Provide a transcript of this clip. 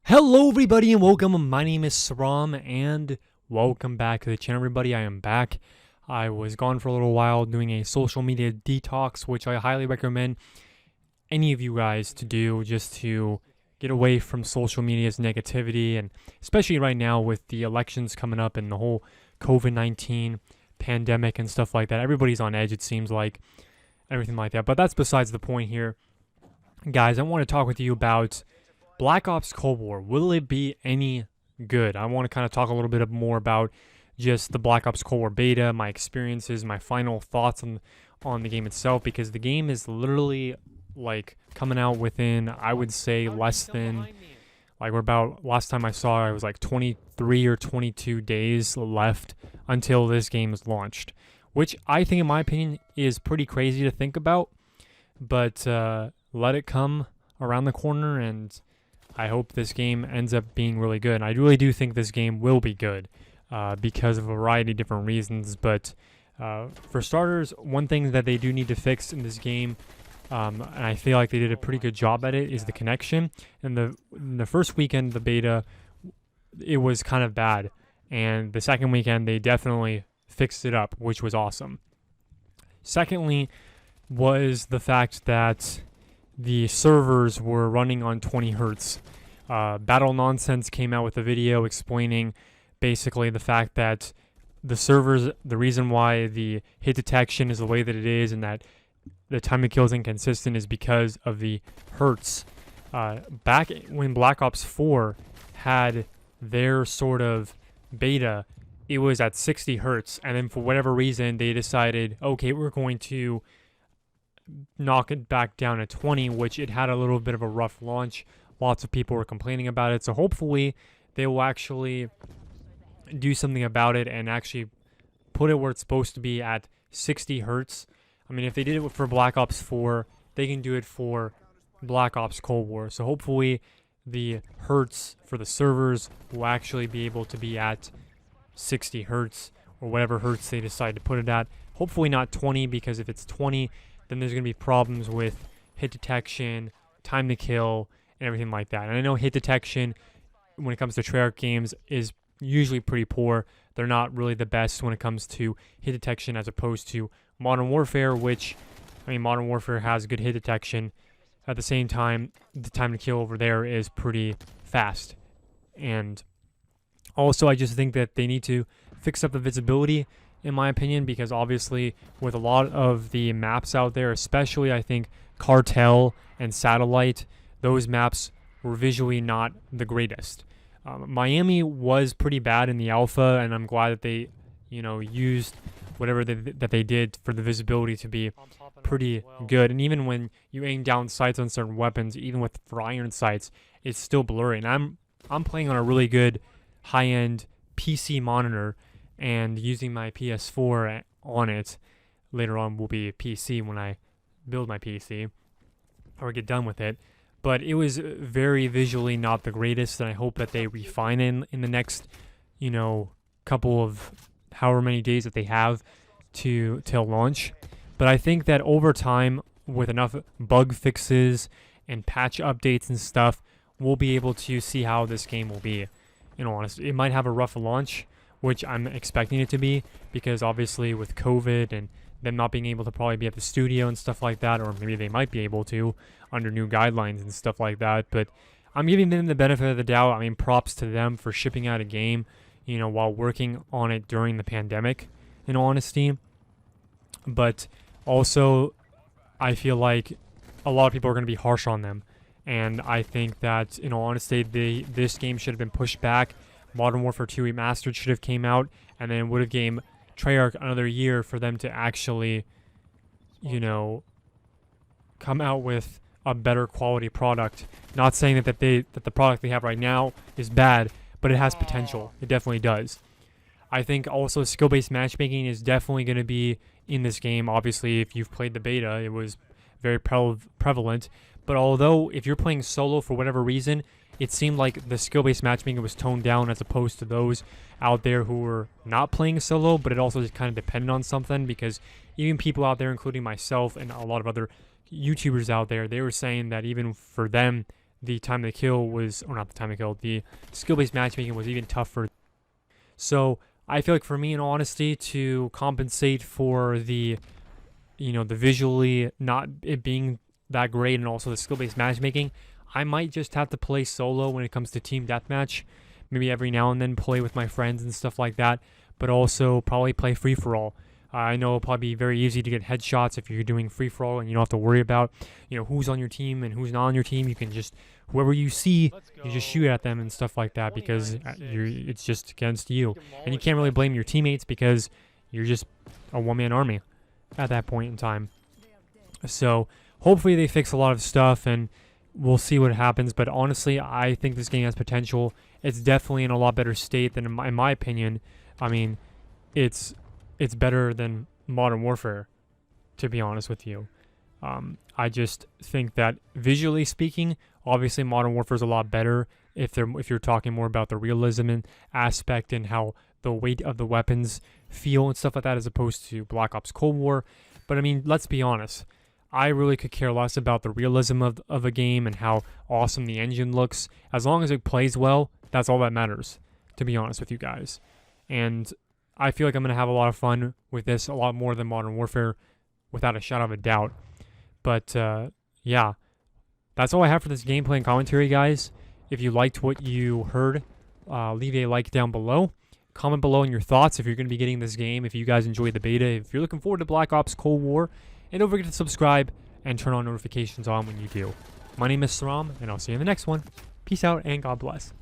Hello everybody and welcome. My name is Saram and welcome back to the channel everybody. I am back. I was gone for a little while doing a social media detox, which I highly recommend any of you guys to do just to get away from social media's negativity, and especially right now with the elections coming up and the whole COVID-19 pandemic and stuff like that. Everybody's on edge, it seems like, everything like that. But that's besides the point here. Guys, I want to talk with you about Black Ops Cold War. Will it be any good? I want to kind of talk a little bit more about just the Black Ops Cold War beta, my experiences, my final thoughts on the game itself, because the game is literally like coming out within, I would say, less than, like, we're about, last time I saw it was like 23 or 22 days left until this game is launched, which I think, in my opinion, is pretty crazy to think about. But let it come around the corner, and I hope this game ends up being really good. I really do think this game will be good because of a variety of different reasons. But for starters, one thing that they do need to fix in this game, and I feel like they did a pretty good job at it, is the connection. And the first weekend, the beta, it was kind of bad. And the second weekend, they definitely fixed it up, which was awesome. Secondly, was the fact that the servers were running on 20 hertz. Battle Nonsense came out with a video explaining basically the fact that the servers, the reason why the hit detection is the way that it is and that the time to kill is inconsistent is because of the hertz. Back when Black Ops 4 had their sort of beta, it was at 60 hertz, and then for whatever reason they decided, okay, we're going to knock it back down to 20, which it had a little bit of a rough launch. Lots of people were complaining about it, so hopefully they will actually do something about it and actually put it where it's supposed to be at 60 hertz. I mean, if they did it for Black Ops 4, they can do it for Black Ops Cold War. So hopefully the hertz for the servers will actually be able to be at 60 hertz or whatever hertz they decide to put it at. Hopefully not 20, because if it's 20, then there's going to be problems with hit detection, time to kill, and everything like that. And I know hit detection, when it comes to Treyarch games, is usually pretty poor. They're not really the best when it comes to hit detection as opposed to Modern Warfare, which, I mean, Modern Warfare has good hit detection. At the same time, the time to kill over there is pretty fast. And also, I just think that they need to fix up the visibility, in my opinion, because obviously with a lot of the maps out there, especially I think Cartel and Satellite, those maps were visually not the greatest. Miami was pretty bad in the alpha, and I'm glad that they, used whatever that they did for the visibility to be pretty good. And even when you aim down sights on certain weapons, even for iron sights, it's still blurry. And I'm playing on a really good high-end PC monitor, and using my PS4 on it. Later on will be a PC when I build my PC or get done with it. But it was very visually not the greatest, and I hope that they refine it in the next, couple of however many days that they have till launch. But I think that over time, with enough bug fixes and patch updates and stuff, we'll be able to see how this game will be. Honestly, it might have a rough launch, which I'm expecting it to be, because obviously with COVID and them not being able to probably be at the studio and stuff like that, or maybe they might be able to under new guidelines and stuff like that. But I'm giving them the benefit of the doubt. I mean, props to them for shipping out a game, while working on it during the pandemic, in all honesty. But also, I feel like a lot of people are going to be harsh on them. And I think that, in all honesty, this game should have been pushed back. Modern Warfare 2 Remastered should have came out, and then would have gave Treyarch another year for them to actually, come out with a better quality product. Not saying that the product they have right now is bad, but it has potential. It definitely does. I think also skill-based matchmaking is definitely going to be in this game. Obviously, if you've played the beta, it was very prevalent. But although if you're playing solo for whatever reason, it seemed like the skill-based matchmaking was toned down as opposed to those out there who were not playing solo, but it also just kind of depended on something, because even people out there, including myself and a lot of other YouTubers out there, they were saying that even for them, the time to kill was, or not the time to kill, the skill-based matchmaking was even tougher. So I feel like for me, in all honesty, to compensate for the, the visually not it being that great and also the skill-based matchmaking, I might just have to play solo when it comes to team deathmatch. Maybe every now and then play with my friends and stuff like that, but also probably play free-for-all. I know it'll probably be very easy to get headshots if you're doing free-for-all and you don't have to worry about, who's on your team and who's not on your team. You can just, whoever you see, you just shoot at them and stuff like that because it's just against you. And you can't really blame your teammates because you're just a one-man army at that point in time. So hopefully they fix a lot of stuff and we'll see what happens. But honestly, I think this game has potential. It's definitely in a lot better state than, in my opinion. I mean, it's better than Modern Warfare, to be honest with you. I just think that visually speaking, obviously Modern Warfare is a lot better if you're talking more about the realism and aspect and how the weight of the weapons feel and stuff like that, as opposed to Black Ops Cold War. But I mean, let's be honest. I really could care less about the realism of a game and how awesome the engine looks. As long as it plays well, that's all that matters, to be honest with you guys. And I feel like I'm going to have a lot of fun with this, a lot more than Modern Warfare, without a shadow of a doubt. But, yeah, that's all I have for this gameplay and commentary, guys. If you liked what you heard, leave a like down below. Comment below on your thoughts if you're going to be getting this game, if you guys enjoyed the beta, if you're looking forward to Black Ops Cold War. And don't forget to subscribe and turn on notifications on when you do. My name is Saram, and I'll see you in the next one. Peace out, and God bless.